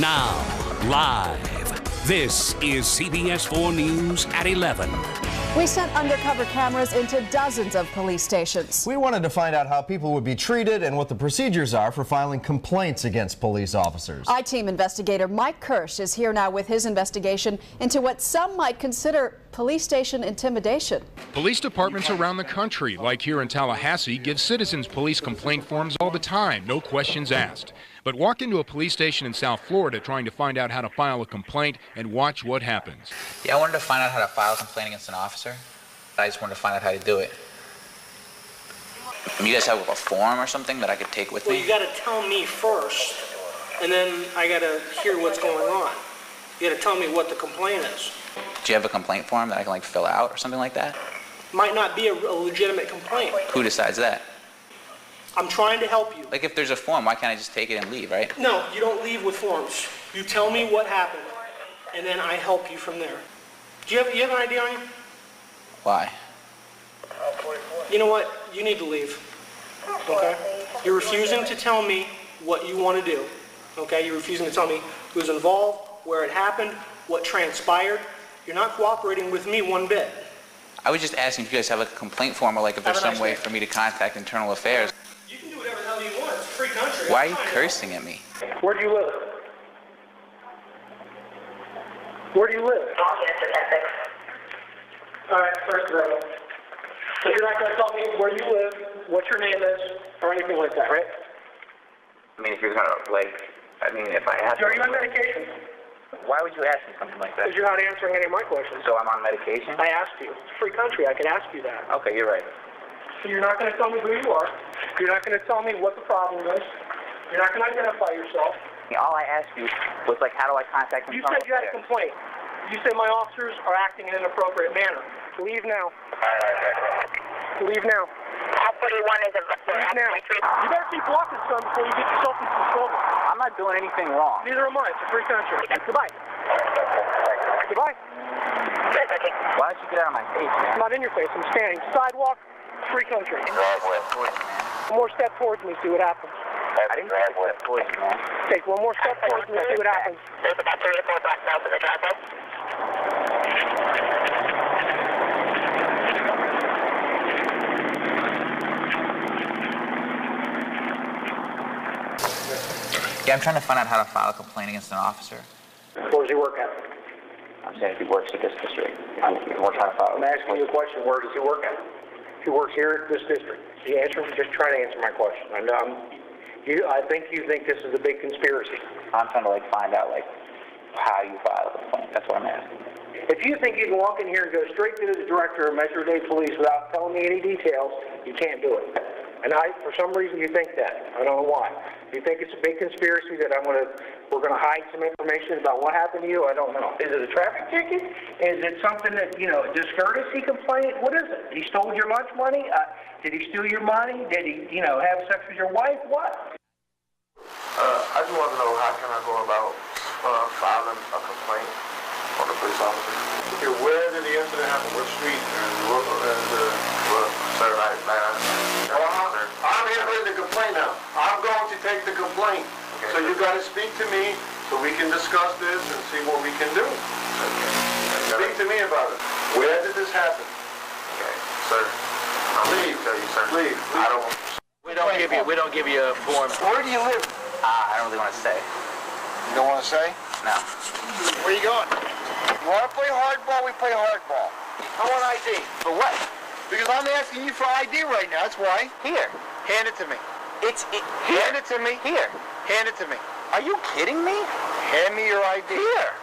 Now, live, this is CBS 4 News at 11. We sent undercover cameras into dozens of police stations. We wanted to find out how people would be treated and what the procedures are for filing complaints against police officers. I-Team investigator Mike Kirsch is here now with his investigation into what some might consider police station intimidation. Police departments around the country, like here in Tallahassee, give citizens police complaint forms all the time, no questions asked. But walk into a police station in South Florida trying to find out how to file a complaint and watch what happens. Yeah, I wanted to find out how to file a complaint against an officer. I just wanted to find out how to do it. You guys have a form or something that I could take with me? Well, you gotta tell me first, and then I gotta hear what's going on. You gotta tell me what the complaint is. Do you have a complaint form that I can fill out or something like that? Might not be a legitimate complaint. Who decides that? I'm trying to help you. Like if there's a form, why can't I just take it and leave, right? No, you don't leave with forms. You tell me what happened, and then I help you from there. Do you have an idea on you? Why? You know what? You need to leave. Okay? You're refusing to tell me what you want to do. Okay? You're refusing to tell me who's involved, where it happened, what transpired. You're not cooperating with me one bit. I was just asking if you guys have a complaint form or if there's some way for me to contact internal affairs. You can do whatever the hell you want. It's a free country. Why are you cursing at me? Where do you live? Where do you live? All right, first of all. So you're not going to tell me where you live, what your name is, or anything like that, right? I mean, if you're going to, if I ask... Are you on medication? Why would you ask me something like that? Because you're not answering any of my questions. So I'm on medication? I asked you. It's a free country. I can ask you that. Okay, you're right. So you're not going to tell me who you are. You're not going to tell me what the problem is. You're not going to identify yourself. All I asked you was, how do I contact them? You said you had a complaint. You said my officers are acting in an inappropriate manner. Leave now. Leave now. All 41 is a... Leave now. You better keep walking, son, before you get yourself into some trouble. I'm not doing anything wrong. Neither am I. It's a free country. Goodbye. Goodbye. Why don't you get out of my face, man? I'm not in your face. I'm standing. Sidewalk, free country. One more step towards me, see what happens. I didn't take a step towards you, man. Take one more step towards me, see what happens. There's about 3 or 4 black belts in the driveway. Yeah, I'm trying to find out how to file a complaint against an officer. Where does he work at? I'm saying if he works at this district. We're trying to file. I'm asking you a question. Where does he work at? He works here at this district. Just try to answer my question. I think you think this is a big conspiracy. I'm trying to find out how you file a complaint. That's what I'm asking. If you think you can walk in here and go straight to the director of Metro-Dade Police without telling me any details, you can't do it. And for some reason, you think that. I don't know why. You think it's a big conspiracy that we're gonna hide some information about what happened to you? I don't know. Is it a traffic ticket? Is it something that, a discourtesy complaint? What is it? He stole your lunch money? Did he steal your money? Did he, have sex with your wife? What? I just want to know how can I go about filing a complaint on the police officer. Okay, where did the incident happen? What street? Sir, I'm handling the complaint now. I'm going to take the complaint. Okay. So you got to speak to me so we can discuss this and see what we can do. Okay. Speak to me about it. Where did this happen? Okay, sir. Please, sir. Please. We don't give you a form. Where do you live? I don't really want to say. You don't want to say? No. Where you going? You want to play hardball? We play hardball. I want ID. For what? Because I'm asking you for ID right now. That's why. Here. Hand it to me. Hand it to me. Here. Hand it to me. Are you kidding me? Hand me your ID. Here.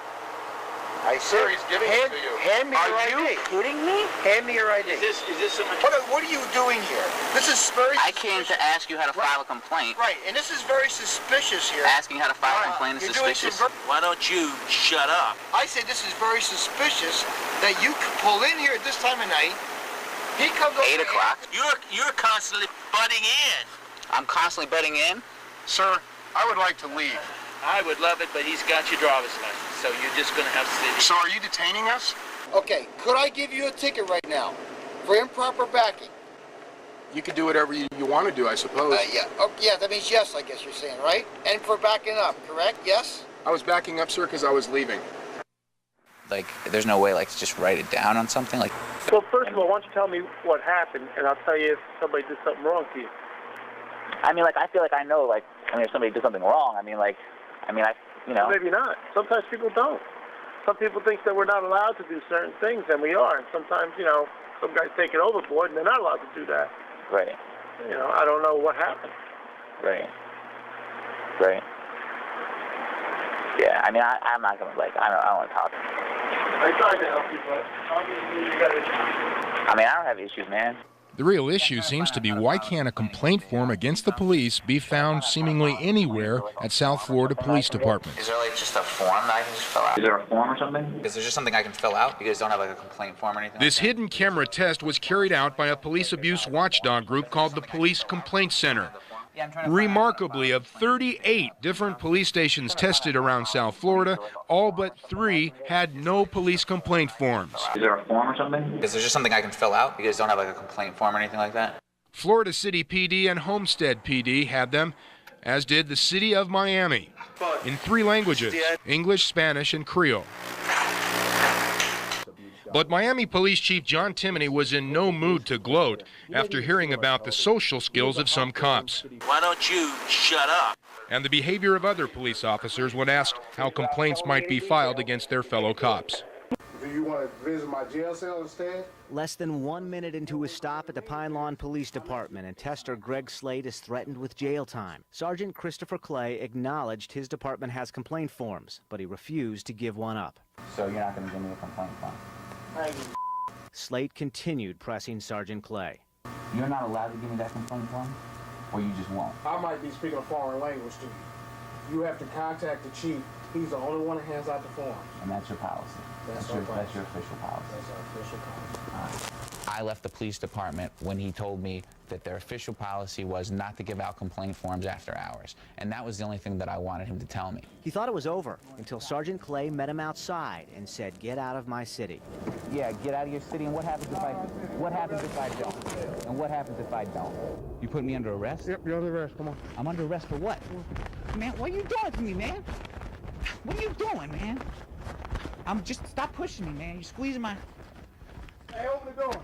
I said, he's giving it to you. Hand me your ID. Are you kidding me? Hand me your ID. Is this some... What are you doing here? This is very I came to ask you how to file a complaint. Right, and this is very suspicious here. Asking how to file a complaint is suspicious. Why don't you shut up? I say this is very suspicious that you pull in here at this time of night. He comes over 8 o'clock. You're constantly butting in. I'm constantly butting in? Sir, I would like to leave. I would love it, but he's got your driver's license, so you're just going to have to sit here. So are you detaining us? Okay, could I give you a ticket right now for improper backing? You can do whatever you want to do, I suppose. Yeah, that means yes, I guess you're saying, right? And for backing up, correct? Yes? I was backing up, sir, because I was leaving. Like, there's no way, like, to just write it down on something? Like, Well, first of all, why don't you tell me what happened, and I'll tell you if somebody did something wrong to you. I mean, like, I feel like I know, like, I mean, if somebody did something wrong, I mean, you know. Maybe not. Sometimes people don't. Some people think that we're not allowed to do certain things, and we are. And sometimes, you know, some guys take it overboard, and they're not allowed to do that. Right. You know, I don't know what happened. Right. Right. Yeah, I mean, I'm not going to, like, I don't want to talk. I tried to help you, but obviously you got issues. I mean, I don't have issues, man. The real issue seems to be, why can't a complaint form against the police be found seemingly anywhere at South Florida Police Departments? is there, like, just a form that I can just fill out? Is there a form or something? Is there just something I can fill out? You guys don't have, like, a complaint form or anything? This hidden camera test was carried out by a police abuse watchdog group called the Police Complaint Center. Remarkably, of 38 different police stations tested around South Florida, all but 3 had no police complaint forms. Is there a form or something? Is there just something I can fill out? You guys don't have, like, a complaint form or anything like that? Florida City PD and Homestead PD had them, as did the city of Miami, in 3 languages, English, Spanish, and Creole. But Miami Police Chief John Timoney was in no mood to gloat after hearing about the social skills of some cops. Why don't you shut up? And the behavior of other police officers when asked how complaints might be filed against their fellow cops. Do you want to visit my jail cell instead? Less than 1 minute into his stop at the Pine Lawn Police Department, and Tester Greg Slade is threatened with jail time. Sergeant Christopher Clay acknowledged his department has complaint forms, but he refused to give one up. So you're not going to give me a complaint form? Slade continued pressing Sergeant Clay. You're not allowed to give me that complaint form? Or you just won't? I might be speaking a foreign language to you. You have to contact the chief. He's the only one that hands out the forms. And that's your policy? That's your official policy? That's our official policy. I left the police department when he told me that their official policy was not to give out complaint forms after hours. And that was the only thing that I wanted him to tell me. He thought it was over until Sergeant Clay met him outside and said, "Get out of my city." Yeah, get out of your city, and what happens if I don't? And what happens if I don't? You put me under arrest? Yep, you're under arrest. Come on. I'm under arrest for what? Man, what are you doing to me, man? What are you doing, man? Stop pushing me, man. You're squeezing my... Hey, open the door.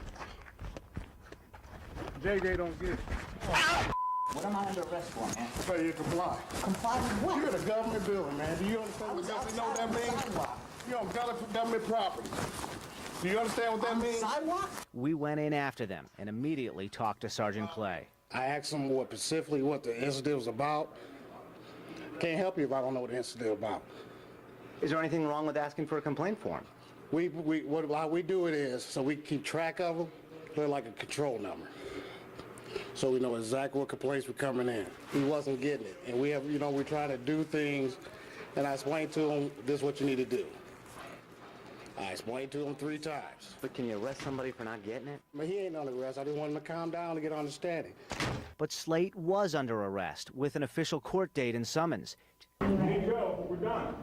JJ don't get it. What am I under arrest for, man? So you comply. Comply with what? You're in a government building, man. Do you understand what government know that means? You're on government property. Do you understand what that means? Sidewalk? We went in after them and immediately talked to Sergeant Clay. I asked him specifically what the incident was about. Can't help you if I don't know what the incident is about. Is there anything wrong with asking for a complaint form? How we do it is, so we keep track of them, they're like a control number. So we know exactly what complaints were coming in. He wasn't getting it. And we're trying to do things, and I explained to him, this is what you need to do. I explained to him 3 times. But can you arrest somebody for not getting it? But he ain't under arrest. I just want him to calm down and get understanding. But Slate was under arrest with an official court date and summons. We're done.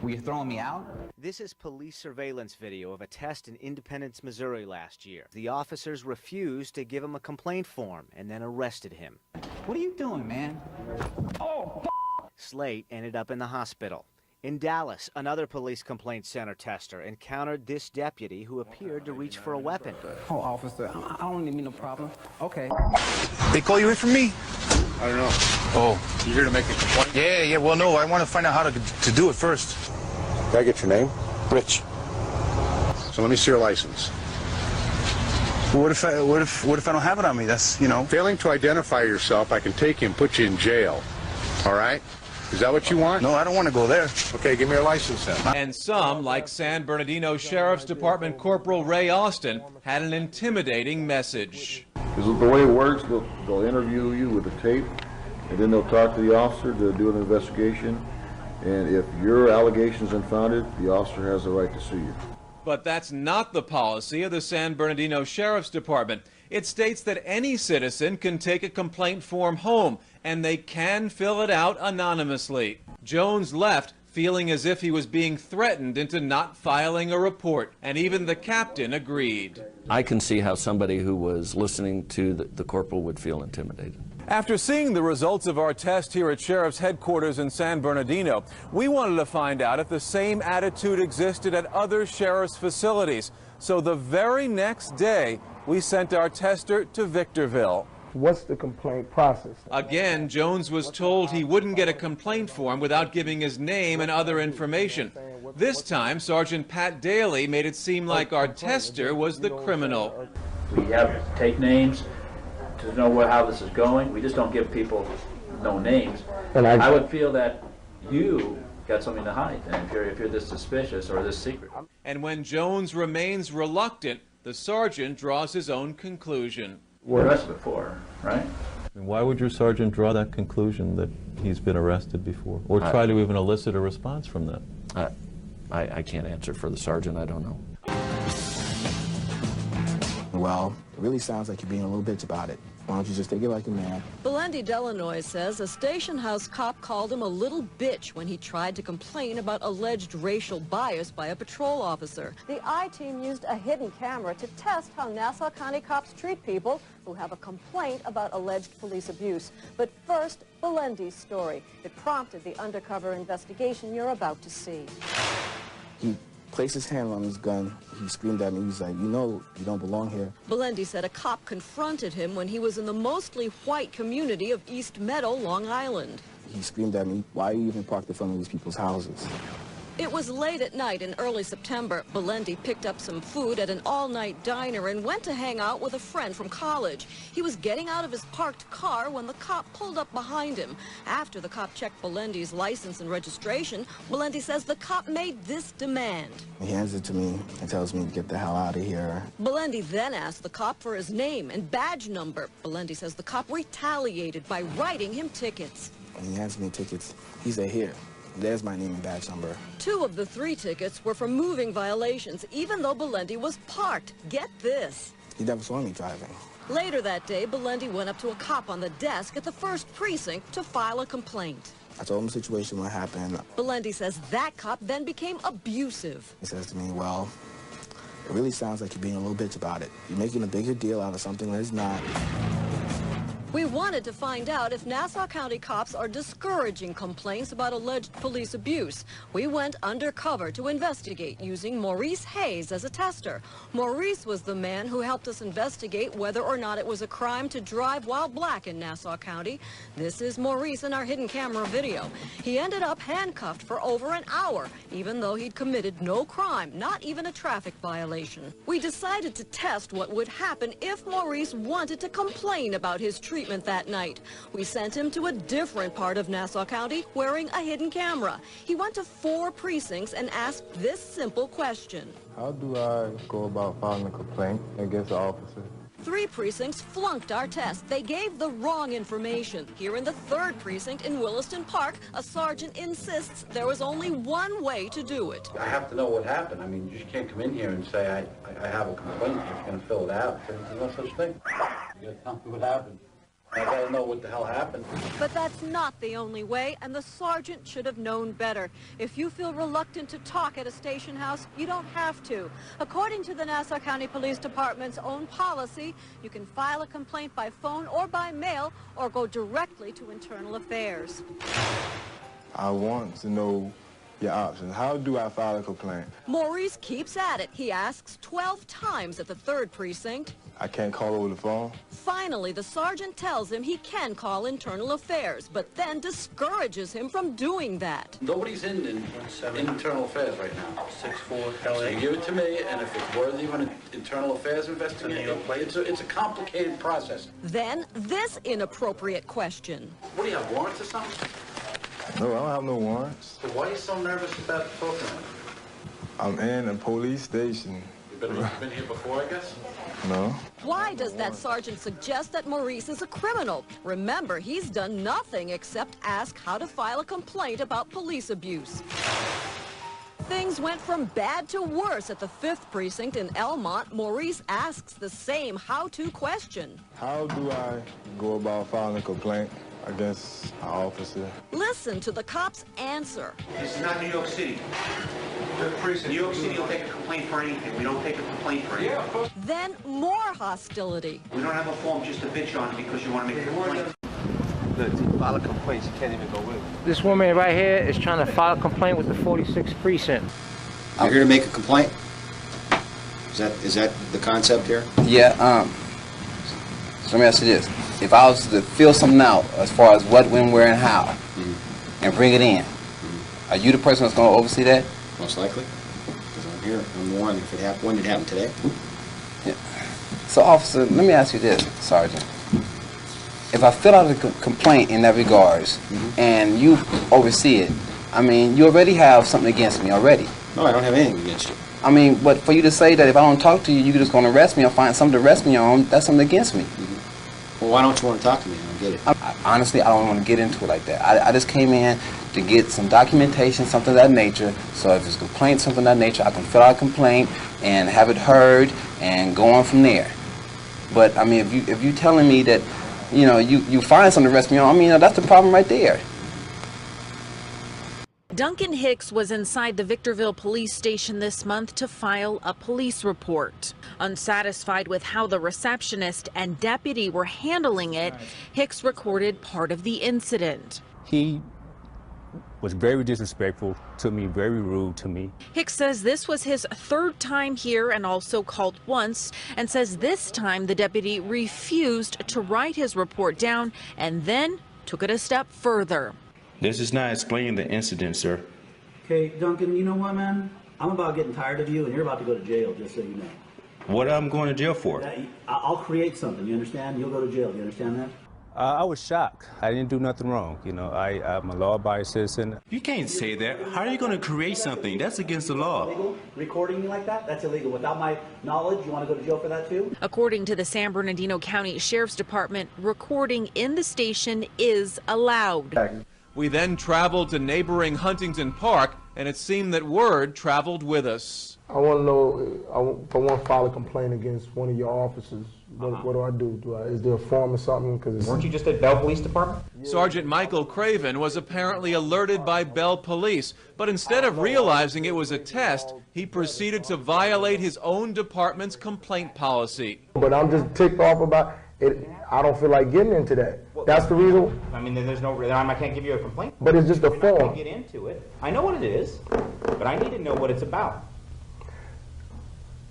Were you throwing me out? This is police surveillance video of a test in Independence, Missouri last year. The officers refused to give him a complaint form and then arrested him. What are you doing, man? Oh, Slate ended up in the hospital. In Dallas, another police complaint center tester encountered this deputy who appeared to reach for a weapon. Oh, officer, I don't need no problem. Okay. They call you in for me? I don't know. Oh. You here to make a complaint? Yeah, well, no, I want to find out how to do it first. Can I get your name? Rich. So let me see your license. What if I don't have it on me? That's, Failing to identify yourself, I can take you and put you in jail. All right? Is that what you want? No, I don't want to go there. Okay, give me your license then. And some, like San Bernardino Sheriff's Department Corporal Ray Austin, had an intimidating message. Because the way it works, they'll interview you with a tape, and then they'll talk to the officer to do an investigation. And if your allegation is unfounded, the officer has the right to sue you. But that's not the policy of the San Bernardino Sheriff's Department. It states that any citizen can take a complaint form home, and they can fill it out anonymously. Jones left feeling as if he was being threatened into not filing a report, and even the captain agreed. I can see how somebody who was listening to the corporal would feel intimidated. After seeing the results of our test here at Sheriff's headquarters in San Bernardino, we wanted to find out if the same attitude existed at other sheriff's facilities. So the very next day, we sent our tester to Victorville. What's the complaint process? Again, Jones was told he wouldn't get a complaint form without giving his name and other information. This time, Sergeant Pat Daly made it seem like our tester was the criminal. We have to take names to know how this is going. We just don't give people no names. And I would feel that you got something to hide, and if you're this suspicious or this secret. And when Jones remains reluctant, the sergeant draws his own conclusion. We're arrested before, right? Why would your sergeant draw that conclusion that he's been arrested before, or try to even elicit a response from that? I can't answer for the sergeant. I don't know. Well, it really sounds like you're being a little bitch about it. Why don't you just take it like a man? Belendy Delanois says a station house cop called him a little bitch when he tried to complain about alleged racial bias by a patrol officer. The I-team used a hidden camera to test how Nassau County cops treat people who have a complaint about alleged police abuse. But first, Belendy's story. It prompted the undercover investigation you're about to see. He placed his hand on his gun. He screamed at me. He was like, you know, you don't belong here. Belendy said a cop confronted him when he was in the mostly white community of East Meadow, Long Island. He screamed at me, why are you even parked in front of these people's houses? It was late at night in early September. Belendy picked up some food at an all-night diner and went to hang out with a friend from college. He was getting out of his parked car when the cop pulled up behind him. After the cop checked Belendy's license and registration, Belendy says the cop made this demand. He hands it to me and tells me to get the hell out of here. Belendy then asked the cop for his name and badge number. Belendy says the cop retaliated by writing him tickets. When he hands me tickets, he said, here. There's my name and badge number. 2 of the 3 tickets were for moving violations, even though Belendy was parked. Get this. He never saw me driving. Later that day, Belendy went up to a cop on the desk at the 1st Precinct to file a complaint. I told him the situation, what happened. Belendy says that cop then became abusive. He says to me, well, it really sounds like you're being a little bitch about it. You're making a bigger deal out of something that is not. We wanted to find out if Nassau County cops are discouraging complaints about alleged police abuse. We went undercover to investigate using Maurice Hayes as a tester. Maurice was the man who helped us investigate whether or not it was a crime to drive while black in Nassau County. This is Maurice in our hidden camera video. He ended up handcuffed for over an hour, even though he'd committed no crime, not even a traffic violation. We decided to test what would happen if Maurice wanted to complain about his treatment that night. We sent him to a different part of Nassau County wearing a hidden camera. He went to 4 precincts and asked this simple question. How do I go about filing a complaint against the officer? 3 precincts flunked our test. They gave the wrong information. Here in the 3rd precinct in Williston Park, a sergeant insists there was only one way to do it. I have to know what happened. I mean, you just can't come in here and say, I have a complaint, you're just going to fill it out. There's no such thing. You got to tell me what happened. I got to know what the hell happened. But that's not the only way, and the sergeant should have known better. If you feel reluctant to talk at a station house, you don't have to. According to the Nassau County Police Department's own policy, you can file a complaint by phone or by mail, or go directly to Internal Affairs. I want to know your options. How do I file a complaint? Maurice keeps at it. He asks 12 times at the 3rd precinct. I can't call over the phone? Finally, the sergeant tells him he can call Internal Affairs, but then discourages him from doing that. Nobody's in Internal Affairs right now. 6-4 LA. So you give it to me, and if it's worthy of an Internal Affairs investigation, it's a complicated process. Then this inappropriate question. What do you have, warrants or something? No, I don't have no warrants. So why are you so nervous about talking to me? I'm in a police station. You've been here before, I guess? No. Why does that sergeant suggest that Maurice is a criminal? Remember, he's done nothing except ask how to file a complaint about police abuse. Things went from bad to worse at the 5th precinct in Elmont. Maurice asks the same how-to question. How do I go about filing a complaint against an officer? Listen to the cop's answer. This is not New York City. New York City will take a complaint for anything. We don't take a complaint for anything. Then more hostility. We don't have a form just to bitch on because you want to make a complaint. to file a complaint. She can't even go with it. This woman right here is trying to file a complaint with the 46th precinct. I'm here to make a complaint. Is that the concept here? Yeah. So let me ask you this: if I was to fill something out as far as what, when, where, and how, and bring it in, are you the person that's going to oversee that? Most likely, because I'm here. I'm the one. If it happened, when did it happen today? Yeah. So, officer, let me ask you this, Sergeant. If I fill out a complaint in that regards, and you oversee it, I mean, you already have something against me already. No, I don't have anything against you. I mean, but for you to say that if I don't talk to you, you're just going to arrest me or find something to arrest me on, that's something against me. Well, why don't you want to talk to me? I don't get it. Honestly, I don't want to get into it like that. I just came in to get some documentation, something of that nature. So if it's a complaint, something of that nature, I can fill out a complaint and have it heard and go on from there. But I mean, if you telling me that, you know, you find something to arrest me on, I mean, that's the problem right there. Duncan Hicks was inside the Victorville police station this month to file a police report. Unsatisfied with how the receptionist and deputy were handling it, Hicks recorded part of the incident. He was very disrespectful to me, very rude to me. Hicks says this was his third time here and also called once, and says this time the deputy refused to write his report down and then took it a step further. This is not explaining the incident, sir. Okay, Duncan, you know what, man? I'm about getting tired of you, and you're about to go to jail, just so you know. What I'm going to jail for? I'll create something, you understand? You'll go to jail, you understand that? I was shocked. I didn't do nothing wrong. You know, I'm a law-abiding citizen. You can't say that. How are you going to create something? That's against the law. Illegal? Recording me like that? That's illegal. Without my knowledge, you want to go to jail for that too? According to the San Bernardino County Sheriff's Department, recording in the station is allowed. We then traveled to neighboring Huntington Park, and it seemed that word traveled with us. I want to know, if I want to file a complaint against one of your officers, what do I do? Is there a form or something? Weren't you just at Bell Police Department? Sergeant Michael Craven was apparently alerted by Bell Police, but instead of realizing it was a test, he proceeded to violate his own department's complaint policy. But I'm just ticked off about it. I don't feel like getting into that. That's the reason. I mean, then there's no reason. I can't give you a complaint. But it's just a form. I'm not going to get into it. I know what it is, but I need to know what it's about.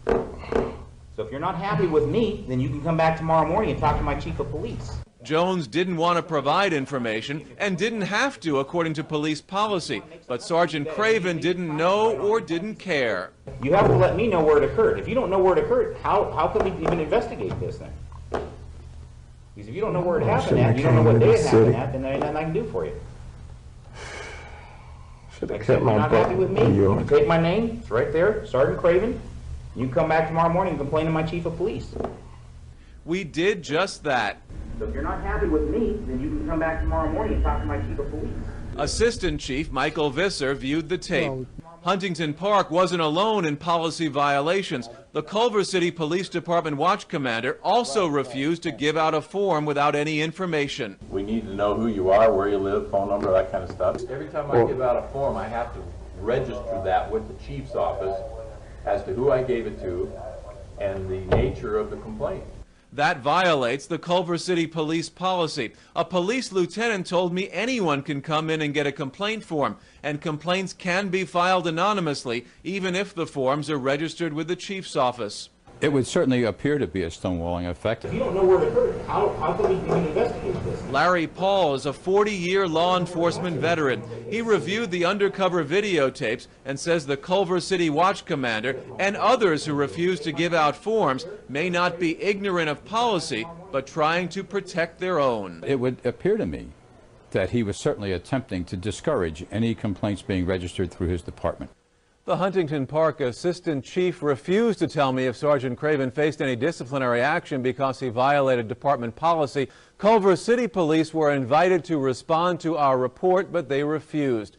So if you're not happy with me, then you can come back tomorrow morning and talk to my chief of police. Jones didn't want to provide information and didn't have to, according to police policy. But Sergeant Craven didn't know or didn't care. You have to let me know where it occurred. If you don't know where it occurred, how can we even investigate this thing? Because if you don't know where it happened at, you don't know what day it happened at, then there's nothing I can do for you. Like I said, if you're not happy with me, you can take my name, it's right there, Sergeant Craven. You can come back tomorrow morning and complain to my chief of police. We did just that. So if you're not happy with me, then you can come back tomorrow morning and talk to my chief of police. Assistant Chief Michael Visser viewed the tape. Huntington Park wasn't alone in policy violations. The Culver City Police Department watch commander also refused to give out a form without any information. We need to know who you are, where you live, phone number, that kind of stuff. Every time I give out a form, I have to register that with the chief's office as to who I gave it to and the nature of the complaint. That violates the Culver City police policy. A police lieutenant told me anyone can come in and get a complaint form, and complaints can be filed anonymously, even if the forms are registered with the chief's office. It would certainly appear to be a stonewalling effect. If you don't know where it occurred, how can we even investigate this? Larry Paul is a 40-year law enforcement veteran. He reviewed the undercover videotapes and says the Culver City watch commander and others who refuse to give out forms may not be ignorant of policy, but trying to protect their own. It would appear to me that he was certainly attempting to discourage any complaints being registered through his department. The Huntington Park assistant chief refused to tell me if Sergeant Craven faced any disciplinary action because he violated department policy. Culver City Police were invited to respond to our report, but they refused.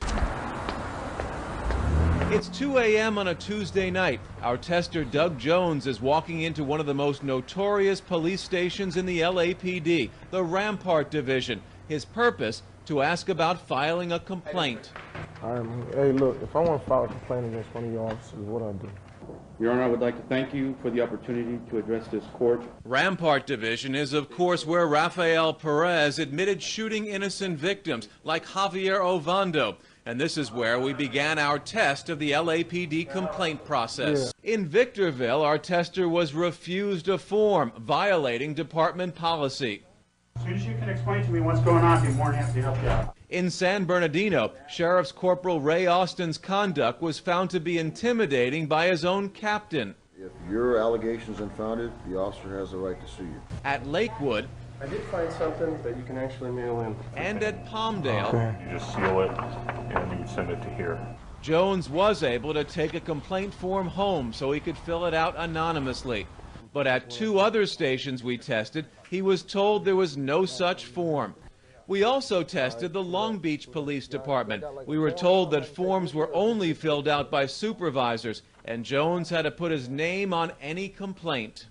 It's 2 a.m. on a Tuesday night. Our tester, Doug Jones, is walking into one of the most notorious police stations in the LAPD, the Rampart Division. His purpose, to ask about filing a complaint. Hey, look, if I want to file a complaint against one of your officers, what do I do? Your Honor, I would like to thank you for the opportunity to address this court. Rampart Division is, of course, where Rafael Perez admitted shooting innocent victims like Javier Ovando. And this is where we began our test of the LAPD complaint process. In Victorville, our tester was refused a form, violating department policy. As soon as you can explain to me what's going on, I'd be more than happy to help you out. In San Bernardino, Sheriff's Corporal Ray Austin's conduct was found to be intimidating by his own captain. If your allegation is unfounded, the officer has the right to sue you. At Lakewood, I did find something that you can actually mail in. And at Palmdale, You just seal it and you send it to here. Jones was able to take a complaint form home so he could fill it out anonymously. But at 2 other stations we tested, he was told there was no such form. We also tested the Long Beach Police Department. We were told that forms were only filled out by supervisors, and Jones had to put his name on any complaint.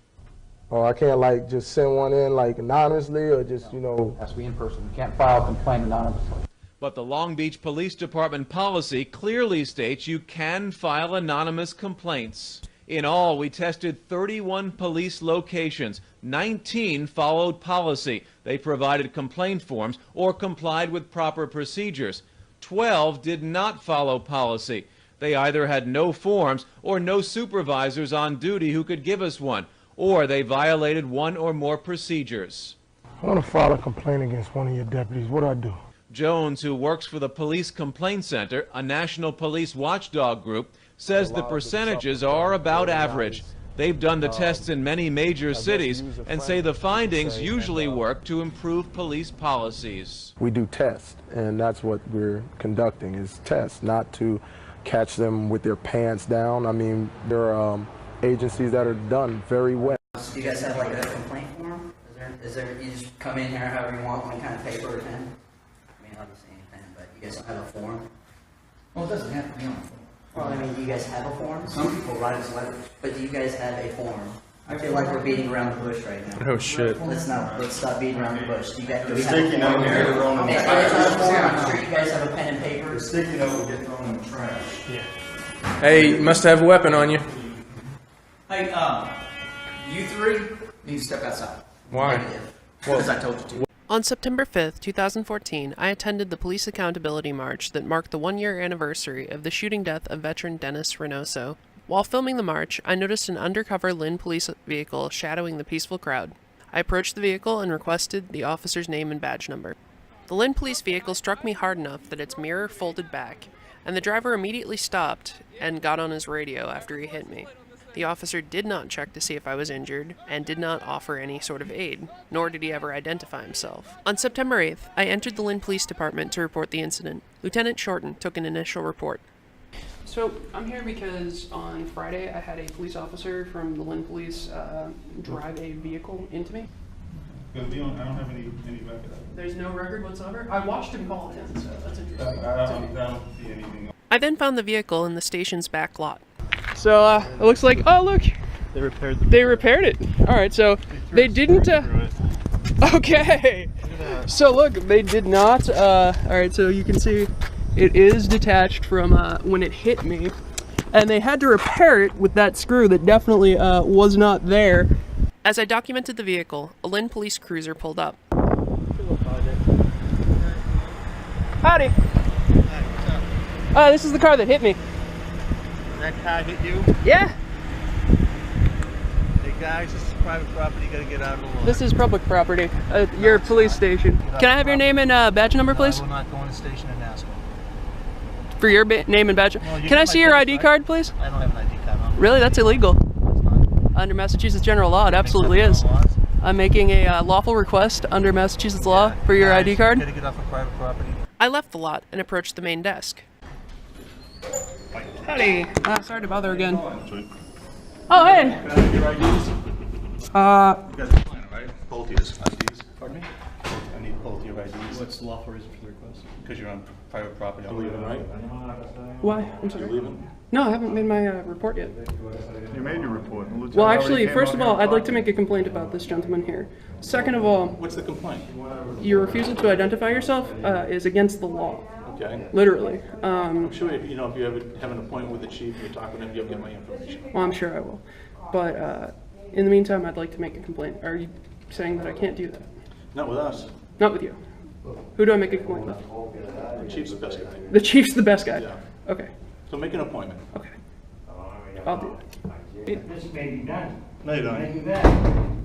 Oh, I can't like just send one in like anonymously or just, you know. Has to be in person. You can't file a complaint anonymously. But the Long Beach Police Department policy clearly states you can file anonymous complaints. In all, we tested 31 police locations. 19 followed policy. They provided complaint forms or complied with proper procedures. 12 did not follow policy. They either had no forms or no supervisors on duty who could give us one, or they violated one or more procedures. I want to file a complaint against one of your deputies. What do I do? Jones, who works for the Police Complaint Center, a national police watchdog group, says the percentages are about average. They've done the tests in many major cities and say the findings usually work to improve police policies. We do tests, and that's what we're conducting is tests, not to catch them with their pants down. I mean, there are agencies that are done very well. So do you guys have like a complaint form? Is there you just come in here however you want, one kind of paper or pen? I mean, obviously any pen, but you guys don't have a form? Well, it doesn't have to be on a form. Well, I mean, do you guys have a form? Some people write us letters, but do you guys have a form? I feel like we're beating around the bush right now. Oh shit. Let's stop beating around the bush. Do you guys, do we have sticky a form? note here, thrown in the I'm sure you guys have a pen and paper. The sticky note will get thrown in the trash. Yeah. Hey, you must have a weapon on you. Hey, you three need to step outside. Why? Negative. Because I told you to. On September 5th, 2014, I attended the Police Accountability March that marked the 1-year anniversary of the shooting death of veteran Dennis Reynoso. While filming the march, I noticed an undercover Lynn police vehicle shadowing the peaceful crowd. I approached the vehicle and requested the officer's name and badge number. The Lynn police vehicle struck me hard enough that its mirror folded back, and the driver immediately stopped and got on his radio after he hit me. The officer did not check to see if I was injured and did not offer any sort of aid, nor did he ever identify himself. On September 8th, I entered the Lynn Police Department to report the incident. Lieutenant Shorten took an initial report. So I'm here because on Friday I had a police officer from the Lynn Police drive a vehicle into me. Because I don't have any record of it. There's no record whatsoever? I watched him call it in, so that's interesting. I don't see anything. I then found the vehicle in the station's back lot. So it looks like, oh look, they repaired it. All right, so they didn't. Okay, so look, they did not. All right, so you can see it is detached from when it hit me, and they had to repair it with that screw that definitely was not there. As I documented the vehicle, a Lynn police cruiser pulled up. Howdy. This is the car that hit me. That car hit you? Yeah. Hey guys, this is private property. You gotta get out of the way. This is public property. Your police station. Can I have your name and badge number, please? I will not go in the station and ask them. For your name and badge. Well, Can I see your ID card, please? I don't have an ID card on. Really? That's illegal. Under Massachusetts general law, it absolutely is. I'm making a lawful request under Massachusetts law for your ID card. You gotta get off of private property. I left the lot and approached the main desk. Howdy. Sorry to bother again. Oh, hey. You guys have a plan, right? Both your IDs. Pardon me? I need both your IDs. What's the lawful reason for the request? Because you're on private property. You're leaving, right? Why? I'm sorry. You're leaving? No, I haven't made my report yet. You made your report. Well, actually, first of all, I'd like to make a complaint about this gentleman here. Second of all, what's the complaint? Your refusal to identify yourself is against the law. Okay. Literally. I'm sure if you ever have an appointment with the chief and you talk with him, you'll get my information. Well, I'm sure I will. But in the meantime, I'd like to make a complaint. Are you saying that I can't do that? Not with us. Not with you. Who do I make a complaint with? The chief's the best guy. The chief's the best guy? Yeah. Okay. So make an appointment. Okay. I'll do it. This may be done. No, you don't. Maybe that.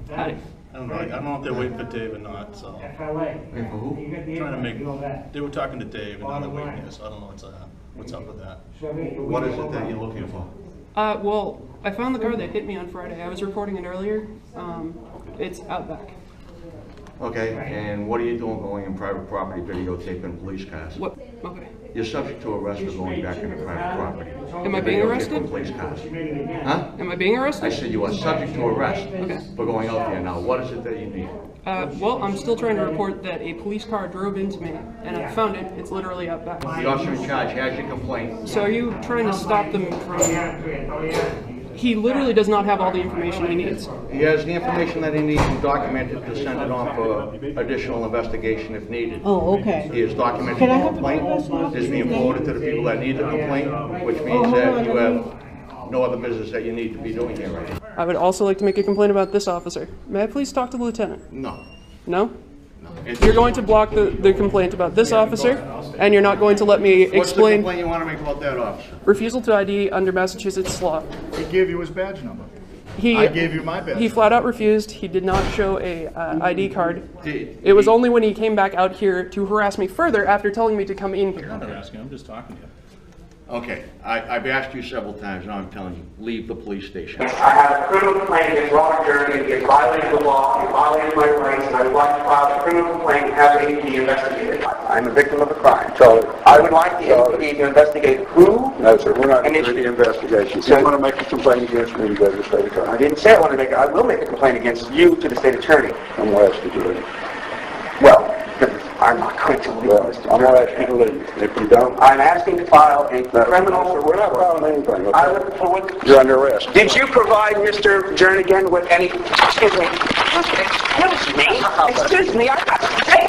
Howdy. I don't know. I don't know if they're waiting for Dave or not, so. FLA. Trying to make, they were talking to Dave and now they're waiting here, so I don't know what's up with that. What is it that you're looking for? Well, I found the car that hit me on Friday. I was reporting it earlier. It's out back. Okay, and what are you doing going in private property videotaping police cars? What? Okay. You're subject to arrest for going back into private property. Am I being arrested? Police cars. Huh? Am I being arrested? I said you are subject to arrest Okay. for going out there. Now, what is it that you need? Well, I'm still trying to report that a police car drove into me, and I found it. It's literally out back. The officer in charge has your complaint. So are you trying to stop them from... He literally does not have all the information he needs. He has the information that he needs and documented to send it on for additional investigation if needed. Oh, okay. He has documented Can I the have the complaint. progress It's being forwarded to the people that need the complaint, which means that you have no other business that you need to be doing here right now. I would also like to make a complaint about this officer. May I please talk to the lieutenant? No. No? You're going to block the complaint about this officer, and you're not going to let me What's the explain complaint you want to make about that officer? refusal to ID under Massachusetts law. He gave you his badge number. I gave you my badge. He flat out refused. He did not show a ID card. It was only when he came back out here to harass me further after telling me to come in here. I'm not asking, I'm just talking to you. Okay, I've asked you several times, now I'm telling you, leave the police station. I have a criminal complaint against Robert Jernigan. He violated the law, he violated my rights, and I would like to file a criminal complaint and have it be investigated. I'm a victim of a crime. So I would like the APD to investigate who? No, sir, we're not doing any investigation. If So- you want to make a complaint against me, you go to the state attorney. I didn't say I want to make it. I will make a complaint against you to the state attorney. I'm going to ask you to leave. Well, I'm not going to leave, Mr. I'm going to ask you to leave. If you don't, I'm asking to file a criminal... sir, we're not filing anything. I look forward... You're under arrest. Did you provide Mr. Jernigan with any... Excuse me. Excuse me. I got to say